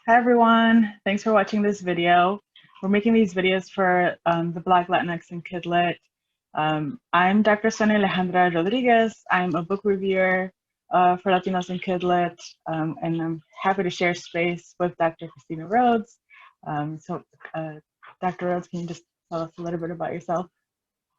Hi everyone, thanks for watching this video. We're making these videos for the Black Latinx and Kidlit. I'm Dr. Sonia Alejandra Rodriguez. I'm a book reviewer for Latinos and Kidlit, and I'm happy to share space with Dr. Cristina Rhodes. Dr. Rhodes, can you just tell us a little bit about yourself?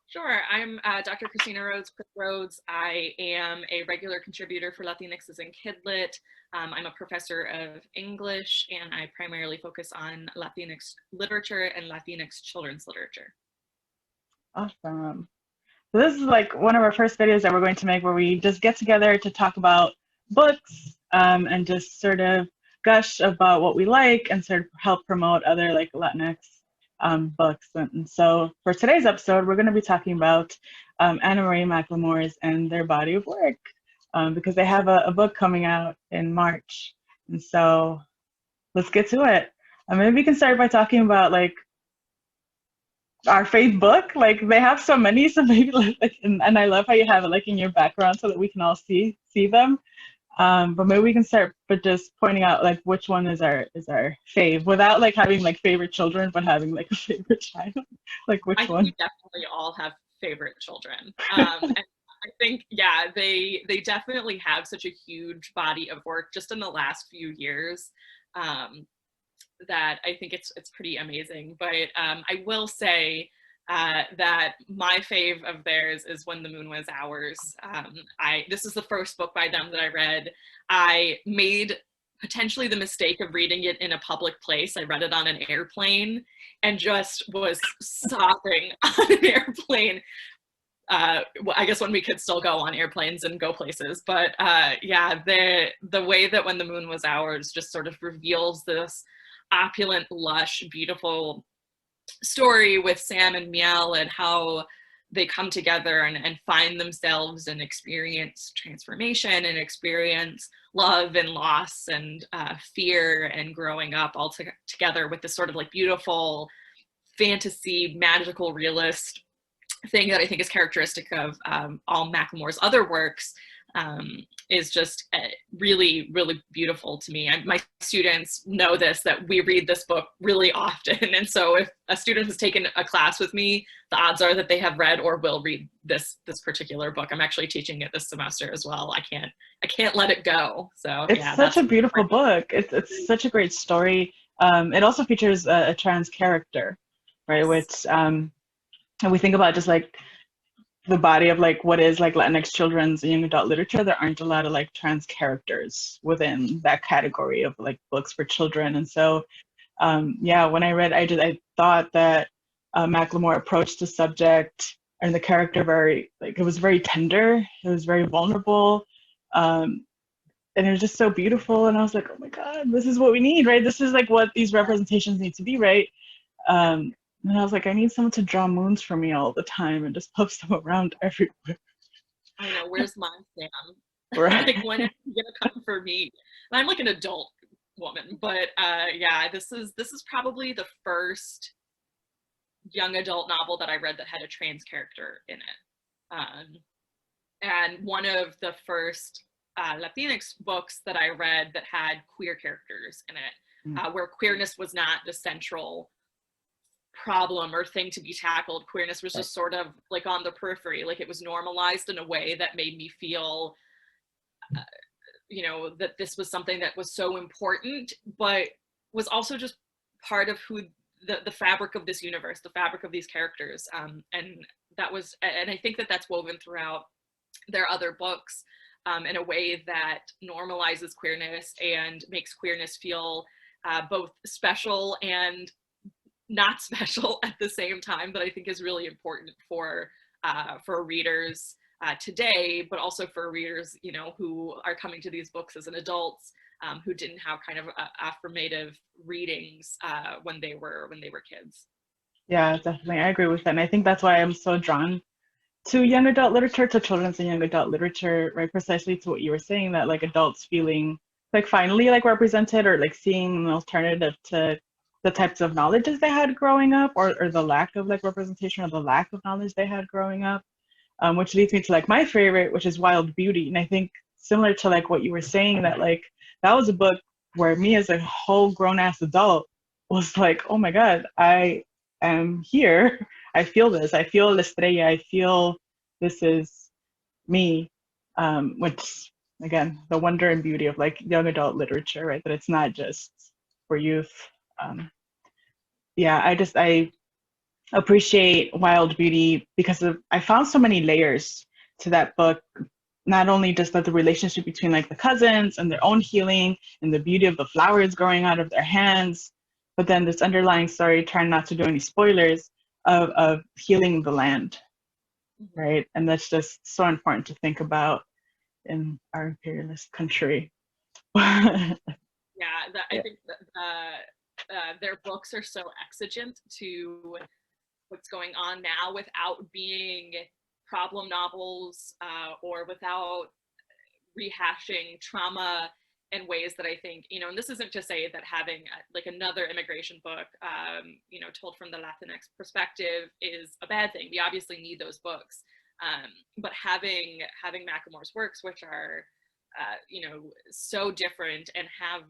Sure. I'm Dr. Cristina Rhodes, Chris Rhodes. I am a regular contributor for Latinx's and Kidlit. I'm a professor of English, and I primarily focus on Latinx literature and Latinx children's literature. Awesome. So this is like one of our first videos that we're going to make where we just get together to talk about books and just sort of gush about what we like and sort of help promote other like Latinx books. And so for today's episode, we're going to be talking about Anna-Marie McLemore's and their body of work because they have a book coming out in March. And so let's get to it. Maybe we can start by talking about like our fave book. Like they have so many, so maybe like and I love how you have it like in your background so that we can all see them. But maybe we can start by just pointing out like which one is our fave without like having like favorite children, but having like a favorite child. Like which one? I think we definitely all have favorite children. And I think, yeah, they definitely have such a huge body of work just in the last few years. That I think it's pretty amazing. But I will say that my fave of theirs is When the Moon Was Ours. This is the first book by them that I read. I made potentially the mistake of reading it in a public place. I read it on an airplane and just was sobbing on an airplane. I guess when we could still go on airplanes and go places, but yeah, the way that When the Moon Was Ours just sort of reveals this opulent, lush, beautiful story with Sam and Miel and how they come together and find themselves and experience transformation and experience love and loss and fear and growing up all together with this sort of like beautiful fantasy, magical, realist thing that I think is characteristic of all McLemore's other works. Is just really, really beautiful to me. My students know this, that we read this book really often. And so if a student has taken a class with me, the odds are that they have read or will read this particular book. I'm actually teaching it this semester as well. I can't let it go. So it's yeah, such a beautiful book. It's such a great story. It also features a trans character, right? Which and we think about just like the body of like what is like Latinx children's and young adult literature, there aren't a lot of like trans characters within that category of like books for children. And so yeah, when I read, I thought that McLemore approached the subject and the character very like it was very tender, it was very vulnerable, and it was just so beautiful. And I was like, oh my god, this is what we need, right? This is like what these representations need to be, right? And I was like, I need someone to draw moons for me all the time and just post them around everywhere. I know, where's my Sam? Right. Like, when is he gonna come for me? And I'm like an adult woman, but yeah, this is probably the first young adult novel that I read that had a trans character in it. And one of the first Latinx books that I read that had queer characters in it, where queerness was not the central problem or thing to be tackled. Queerness was just sort of like on the periphery, like it was normalized in a way that made me feel you know, that this was something that was so important, but was also just part of who the fabric of this universe, the fabric of these characters. And that was, and I think that that's woven throughout their other books in a way that normalizes queerness and makes queerness feel both special and not special at the same time, that I think is really important for readers today, but also for readers, you know, who are coming to these books as an adults, who didn't have kind of affirmative readings when they were kids. Yeah, definitely. I agree with that. And I think that's why I'm so drawn to young adult literature, to children's and young adult literature, right? Precisely to what you were saying, that like adults feeling like finally like represented or like seeing an alternative to the types of knowledges they had growing up, or the lack of like representation or the lack of knowledge they had growing up, which leads me to like my favorite, which is Wild Beauty. And I think similar to like what you were saying, that like that was a book where me as a whole grown ass adult was like, oh my God, I am here. I feel this. I feel La Estrella. I feel this is me. Which, again, the wonder and beauty of like young adult literature, right? That it's not just for youth. Um, yeah, I appreciate Wild Beauty because I found so many layers to that book. Not only just that the relationship between like the cousins and their own healing and the beauty of the flowers growing out of their hands, but then this underlying story, trying not to do any spoilers, of healing the land, right? And that's just so important to think about in our imperialist country. Yeah. I think that their books are so exigent to what's going on now without being problem novels or without rehashing trauma in ways that I think, and this isn't to say that having like another immigration book, told from the Latinx perspective is a bad thing. We obviously need those books. But having McLemore's works, which are, so different and have,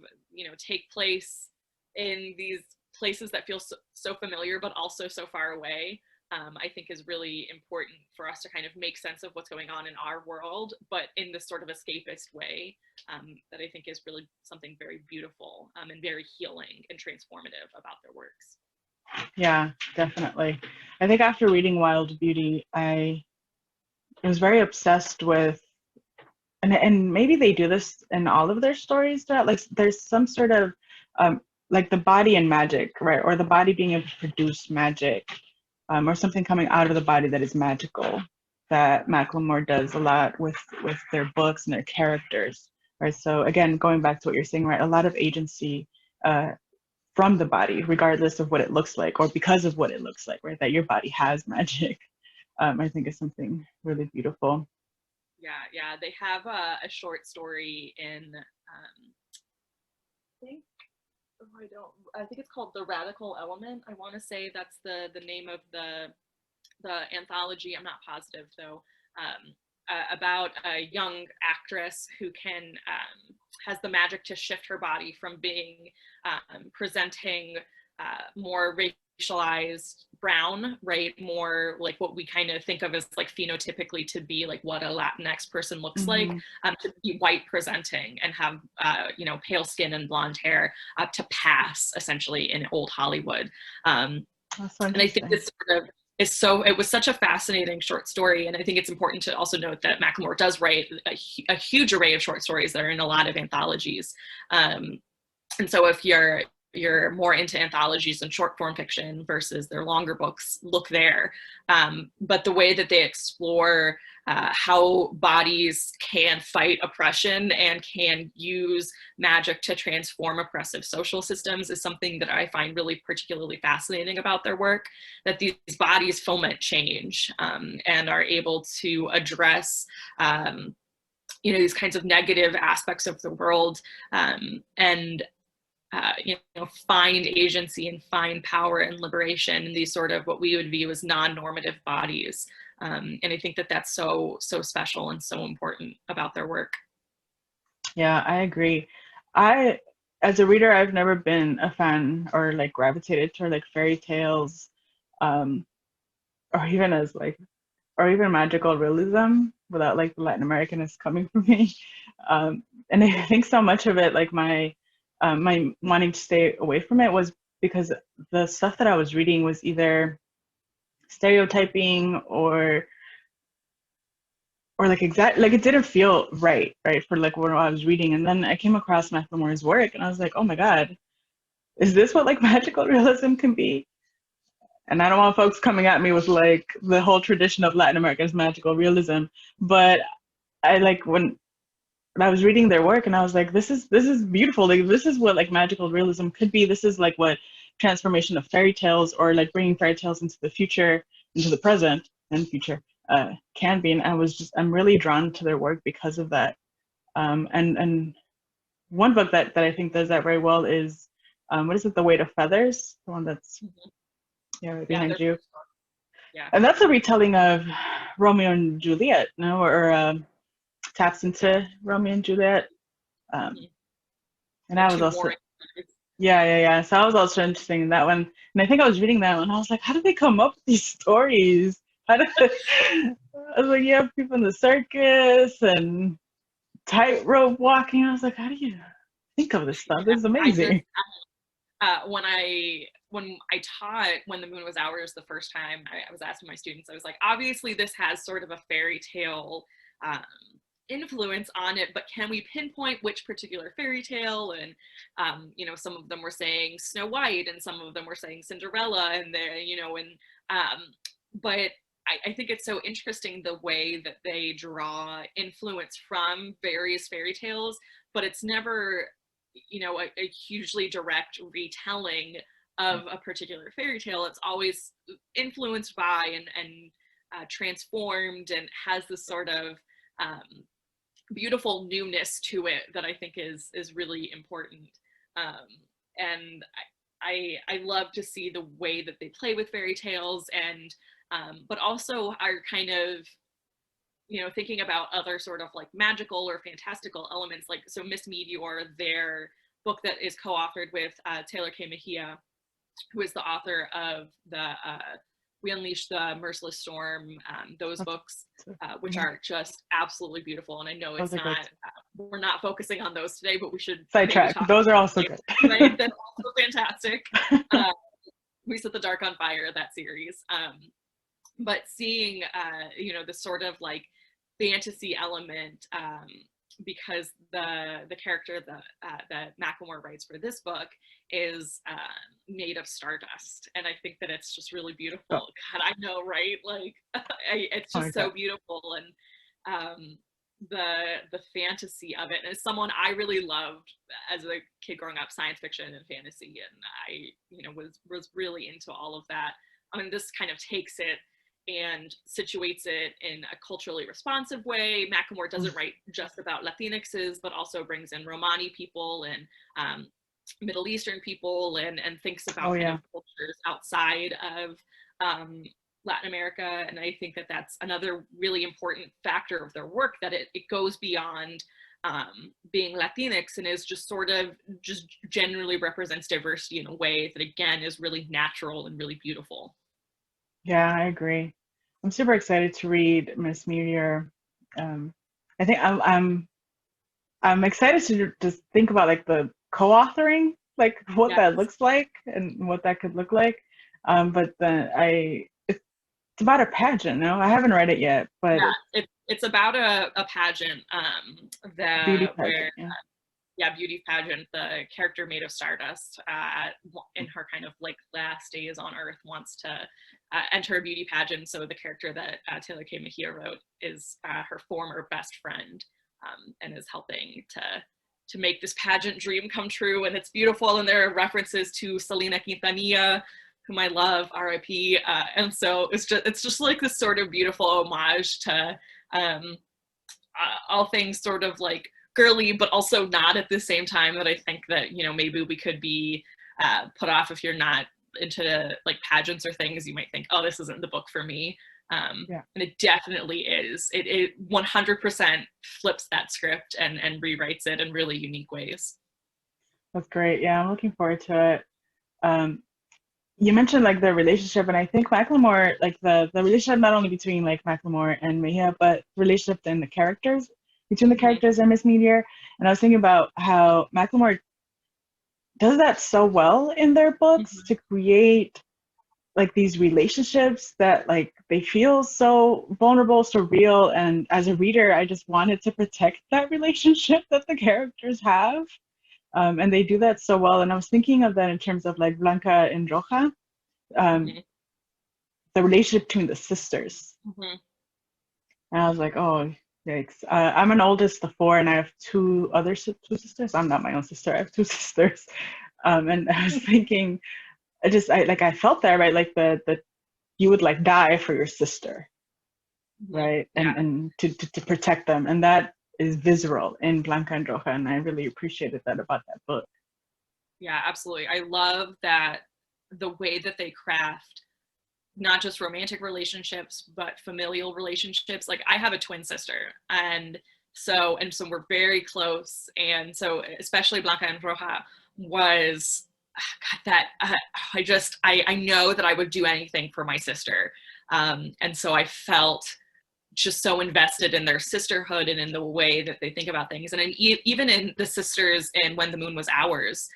take place in these places that feel so familiar, but also so far away, I think is really important for us to kind of make sense of what's going on in our world, but in this sort of escapist way that I think is really something very beautiful and very healing and transformative about their works. Yeah, definitely. I think after reading Wild Beauty, I was very obsessed with, and maybe they do this in all of their stories, that like there's some sort of like the body and magic, right? Or the body being able to produce magic, or something coming out of the body that is magical, that McLemore does a lot with their books and their characters, right? So again, going back to what you're saying, right? A lot of agency from the body, regardless of what it looks like, or because of what it looks like, right? That your body has magic. I think is something really beautiful. Yeah. They have a short story in, I think it's called The Radical Element. I want to say that's the name of the anthology. I'm not positive though. About a young actress who has the magic to shift her body from being presenting more racialized brown, right? More like what we kind of think of as like phenotypically to be like what a Latinx person looks like, to be white presenting and have, pale skin and blonde hair to pass essentially in old Hollywood. And I think this sort of it was such a fascinating short story. And I think it's important to also note that McLemore does write a huge array of short stories that are in a lot of anthologies. And so if you're more into anthologies and short form fiction versus their longer books, look there. But the way that they explore how bodies can fight oppression and can use magic to transform oppressive social systems is something that I find really particularly fascinating about their work, that these bodies foment change and are able to address these kinds of negative aspects of the world and find agency and find power and liberation in these sort of what we would view as non-normative bodies. And I think that that's so special and so important about their work. Yeah, I agree. As a reader, I've never been a fan or like gravitated toward like fairy tales, or even magical realism without like the Latin Americanist coming from me. And I think so much of it, like my wanting to stay away from it was because the stuff that I was reading was either stereotyping or like it didn't feel right for like what I was reading. And then I came across McLemore's work and I was like, oh my God, is this what like magical realism can be? And I don't want folks coming at me with like the whole tradition of Latin America's magical realism, but I like when I was reading their work and I was like, this is beautiful. Like this is what like magical realism could be. This is like what transformation of fairy tales, or like bringing fairy tales into the future, into the present and future can be. And I'm really drawn to their work because of that. And one book that I think does that very well is what is it? The Weight of Feathers, the one that's right behind you. Yeah. And that's a retelling of Romeo and Juliet, no, or taps into Romeo and Juliet. And I was Too also, boring. yeah. So I was also interested in that one. And I think I was reading that one. And I was like, how do they come up with these stories? How do I was like, you have people in the circus and tightrope walking. I was like, how do you think of this stuff? This is I just amazing. when I taught When the Moon Was Ours the first time, I was asking my students, I was like, obviously this has sort of a fairy tale influence on it, but can we pinpoint which particular fairy tale? And you know, some of them were saying Snow White, and some of them were saying Cinderella, and they, you know, and but I think it's so interesting the way that they draw influence from various fairy tales, but it's never, you know, a hugely direct retelling of a particular fairy tale. It's always influenced by and transformed, and has this sort of beautiful newness to it that I think is really important. And I love to see the way that they play with fairy tales, and but also are kind of, you know, thinking about other sort of like magical or fantastical elements. Like, so Miss Meteor, their book that is co-authored with Taylor K. Mejia, who is the author of the We Unleash the Merciless Storm, those books, which are just absolutely beautiful. And I know it's not, we're not focusing on those today, but we should sidetrack. Those are also good. Right? They're also fantastic. We Set the Dark on Fire, that series. But seeing, you know, the sort of like fantasy element, because the character that McLemore writes for this book is made of stardust, and I think that it's just really beautiful. God, I know, right? Like, it's just so beautiful, and the fantasy of it. And as someone, I really loved as a kid growing up science fiction and fantasy, and I, you know, was really into all of that. I mean, this kind of takes it and situates it in a culturally responsive way. McLemore doesn't write just about Latinxes, but also brings in Romani people and Middle Eastern people, and thinks about kind of cultures outside of Latin America. And I think that that's another really important factor of their work, that it goes beyond being Latinx, and is just sort of just generally represents diversity in a way that, again, is really natural and really beautiful. Yeah, I agree. I'm super excited to read Miss Meteor. I think I'm excited to just think about like the co-authoring, like what that looks like and what that could look like. But then it's about a pageant. No, I haven't read it yet, but it's about a pageant. Beauty pageant. Beauty pageant. The character made of stardust, in her kind of like last days on Earth, wants to enter a beauty pageant. So the character that Taylor K. Mejia wrote is her former best friend, and is helping to make this pageant dream come true. And it's beautiful. And there are references to Selena Quintanilla, whom I love, R.I.P. And so it's just like this sort of beautiful homage to all things sort of like girly, but also not at the same time, that I think that, you know, maybe we could be put off if you're not into like pageants or things. You might think, oh, this isn't the book for me. And it definitely is. It 100% flips that script and rewrites it in really unique ways. That's great. Yeah, I'm looking forward to it. You mentioned like the relationship, and I think McLemore, like the relationship not only between like McLemore and Mejia, but relationship in the characters, between the characters and Miss Meteor. And I was thinking about how McLemore does that so well in their books, to create like these relationships that like they feel so vulnerable, so real. And as a reader, I just wanted to protect that relationship that the characters have. And they do that so well. And I was thinking of that in terms of like Blanca and Roja, the relationship between the sisters. And I was like, oh, yikes. I'm an oldest of four, and I have two sisters. I'm not my own sister. I have two sisters. And I was thinking, I felt that, right? Like the you would like die for your sister, right? And to protect them. And that is visceral in Blanca and Roja, and I really appreciated that about that book. Yeah, absolutely. I love that the way that they craft not just romantic relationships, but familial relationships. Like, I have a twin sister, and So we're very close. And so especially Blanca and Roja was, God, that I know that I would do anything for my sister. And so I felt just so invested in their sisterhood and in the way that they think about things. And even in the sisters in When the Moon Was Ours,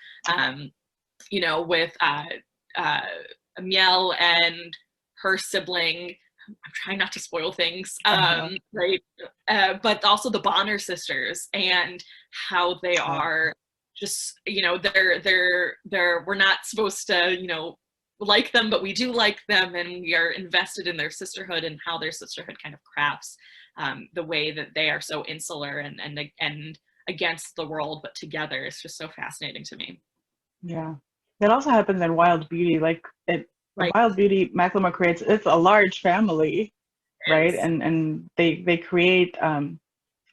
you know, with Miel and her sibling. I'm trying not to spoil things, right? But also the Bonner sisters and how they are just, you know, we're not supposed to, you know, like them, but we do like them, and we are invested in their sisterhood and how their sisterhood kind of crafts the way that they are so insular and against the world, but together. It's just so fascinating to me. Yeah. That also happens in Wild Beauty. Like Right. Wild Beauty, McLemore creates, it's a large family, right? And they create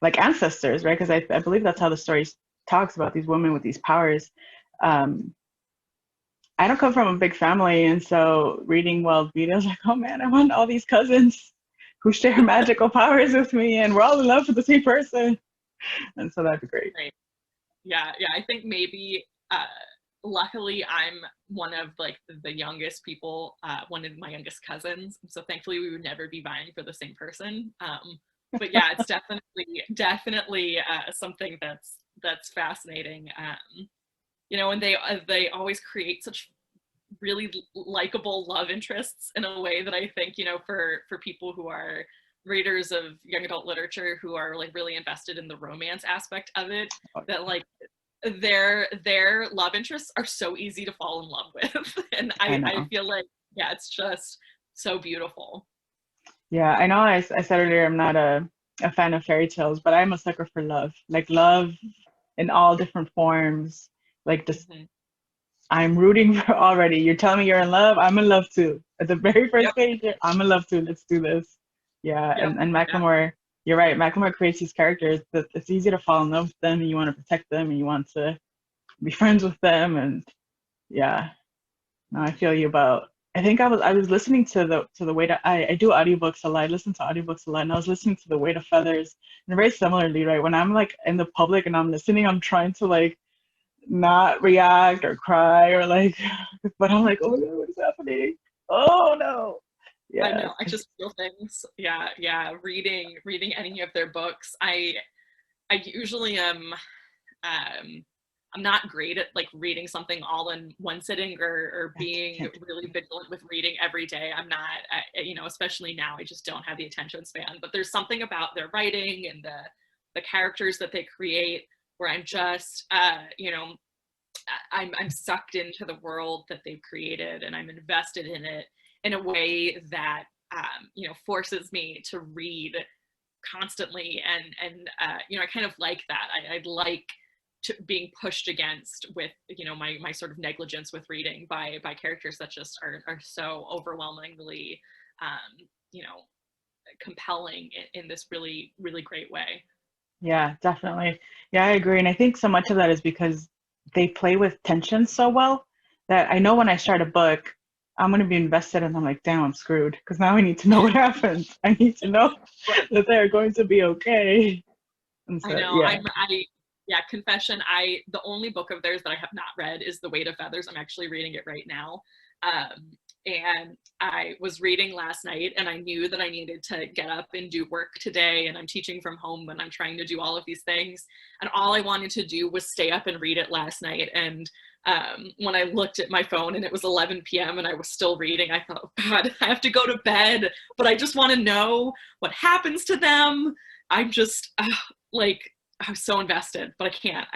like ancestors, right? Because I believe that's how the story talks about these women with these powers. I don't come from a big family, and so reading Wild Beauty, I was like, oh man, I want all these cousins who share magical powers with me, and we're all in love with the same person. And so that'd be great. Right. Yeah, I think maybe luckily I'm one of like the youngest people, one of my youngest cousins, so thankfully we would never be vying for the same person. But yeah, it's definitely something that's fascinating. You know, and they always create such really likable love interests in a way that I think, you know, for people who are readers of young adult literature who are like really invested in the romance aspect of it, that like their love interests are so easy to fall in love with. And I feel like, yeah, it's just so beautiful. Yeah, I know I said earlier I'm not a fan of fairy tales, but I'm a sucker for love. Like love in all different forms. Like just I'm rooting for already. You're telling me you're in love, I'm in love too. At the very first page, I'm in love too. Let's do this. Yeah, and McLemore, you're right. McLemore creates these characters that it's easy to fall in love with them, and you want to protect them, and you want to be friends with them, and yeah. No, I feel you about. I think I was listening to the Weight of, I do audiobooks a lot. I listen to audiobooks a lot, and I was listening to The Weight of Feathers, and very similarly, right? When I'm like in the public and I'm listening, I'm trying to like not react or cry or like, but I'm like, oh no, what is happening? Oh no. Yeah. I know. I just feel things. Yeah. Reading any of their books, I usually am. I'm not great at like reading something all in one sitting or being really vigilant with reading every day. I'm not, you know, especially now, I just don't have the attention span. But there's something about their writing and the characters that they create where I'm just, you know, I'm sucked into the world that they've created, and I'm invested in it in a way that, you know, forces me to read constantly. And you know, I kind of like that. I like being pushed against with, you know, my sort of negligence with reading by characters that just are so overwhelmingly, you know, compelling in this really, really great way. Yeah, definitely. Yeah, I agree. And I think so much of that is because they play with tension so well that I know when I start a book, I'm going to be invested and I'm like, damn, I'm screwed. Because now I need to know what happens. I need to know that they're going to be okay. And so, I know. yeah. Yeah, confession, the only book of theirs that I have not read is The Weight of Feathers. I'm actually reading it right now. And I was reading last night, and I knew that I needed to get up and do work today, and I'm teaching from home and I'm trying to do all of these things, and all I wanted to do was stay up and read it last night. And when I looked at my phone and it was 11 p.m. and I was still reading, I thought, oh God, I have to go to bed, but I just want to know what happens to them. I'm just like, I'm so invested, but I can't.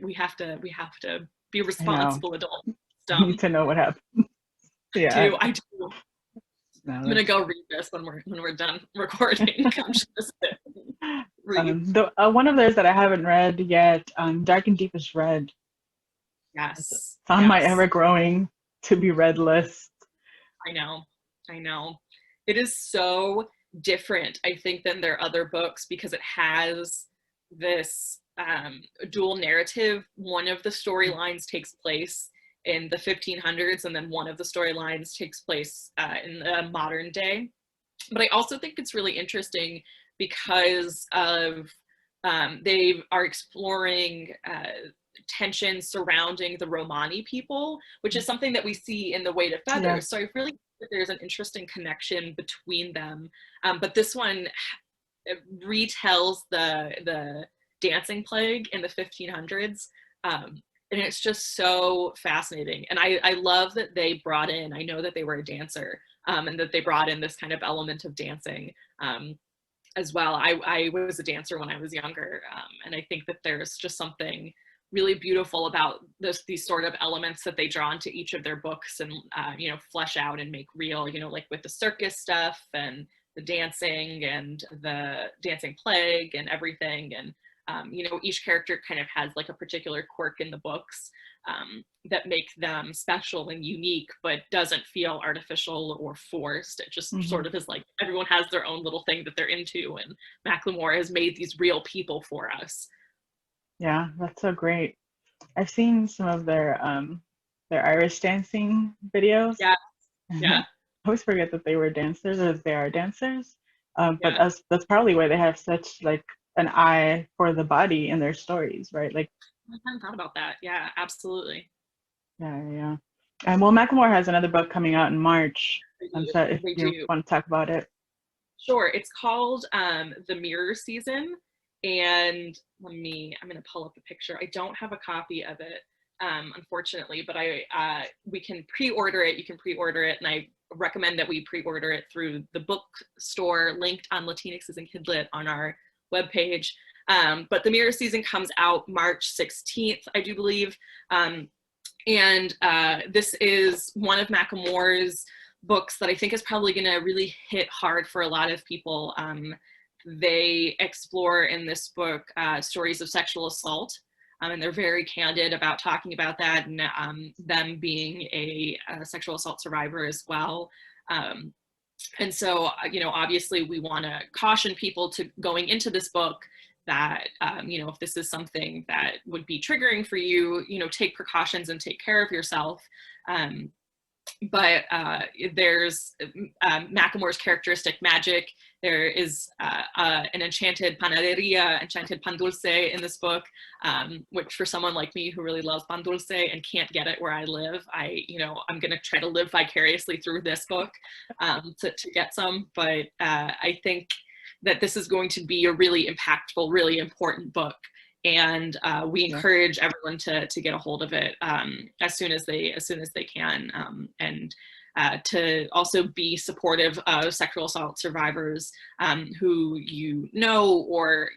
We have to be responsible adults. I need to know what happened. Yeah. I do. No, I'm gonna go read this when we're done recording. I'm just read. One of theirs that I haven't read yet, Dark and Deepest Red. Yes. It's on my ever-growing to be read list. I know. It is so different, I think, than their other books because it has this dual narrative. One of the storylines takes place in the 1500s, and then one of the storylines takes place in the modern day. But I also think it's really interesting because of They are exploring tensions surrounding the Romani people, which is something that we see in The Weight of Feathers. Yeah. So I really think that there's an interesting connection between them. But this one retells the dancing plague in the 1500s. And it's just so fascinating. And I love that they brought in, I know that they were a dancer, and that they brought in this kind of element of dancing as well. I was a dancer when I was younger, and I think that there's just something really beautiful about these sort of elements that they draw into each of their books and, you know, flesh out and make real, you know, like with the circus stuff and the dancing and the dancing plague and everything. And, you know, each character kind of has like a particular quirk in the books that make them special and unique, but doesn't feel artificial or forced. It just sort of is like everyone has their own little thing that they're into, and McLemore has made these real people for us. Yeah, that's so great. I've seen some of their Irish dancing videos. Yeah, yeah. I always forget that they were dancers, or they are dancers. But that's probably why they have such like an eye for the body in their stories, right? Like, I hadn't thought about that. Yeah, absolutely. yeah. And well, McLemore has another book coming out in March. So if you want to talk about it. Sure. It's called The Mirror Season. And I'm going to pull up a picture. I don't have a copy of it, unfortunately, but we can pre-order it. You can pre-order it, and I recommend that we pre-order it through the bookstore linked on Latinxes and Kidlit on our webpage. But The Mirror Season comes out March 16th, I do believe. And this is one of McLemore's books that I think is probably going to really hit hard for a lot of people. They explore in this book stories of sexual assault, and they're very candid about talking about that, and them being a sexual assault survivor as well. And so, you know, obviously we want to caution people to going into this book that, you know, if this is something that would be triggering for you, you know, take precautions and take care of yourself. But there's McLemore's characteristic magic. There is an enchanted panaderia, enchanted pan dulce in this book, which for someone like me who really loves pan dulce and can't get it where I live, I'm going to try to live vicariously through this book to get some. But I think that this is going to be a really impactful, really important book. And we encourage everyone to get a hold of it as soon as they can, and to also be supportive of sexual assault survivors who you know, or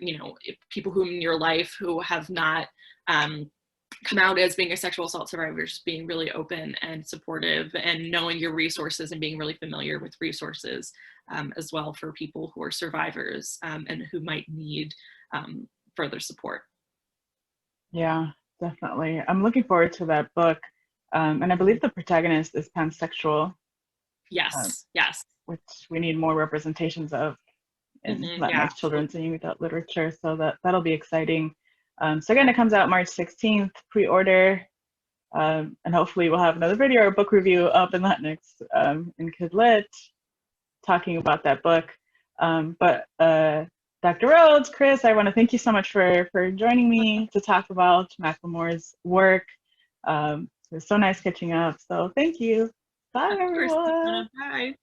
people who in your life who have not come out as being a sexual assault survivor. Just being really open and supportive, and knowing your resources and being really familiar with resources as well for people who are survivors and who might need further support. Yeah, definitely. I'm looking forward to that book. And I believe the protagonist is pansexual. Yes. Which we need more representations of in Latinx children's and young adult literature. So that'll be exciting. So again, it comes out March 16th, pre-order. And hopefully we'll have another video or book review up in Latinx in Kidlit talking about that book. But Dr. Rhodes, Chris, I want to thank you so much for joining me to talk about McLemore's work. It was so nice catching up. So thank you. Bye, everyone. Bye.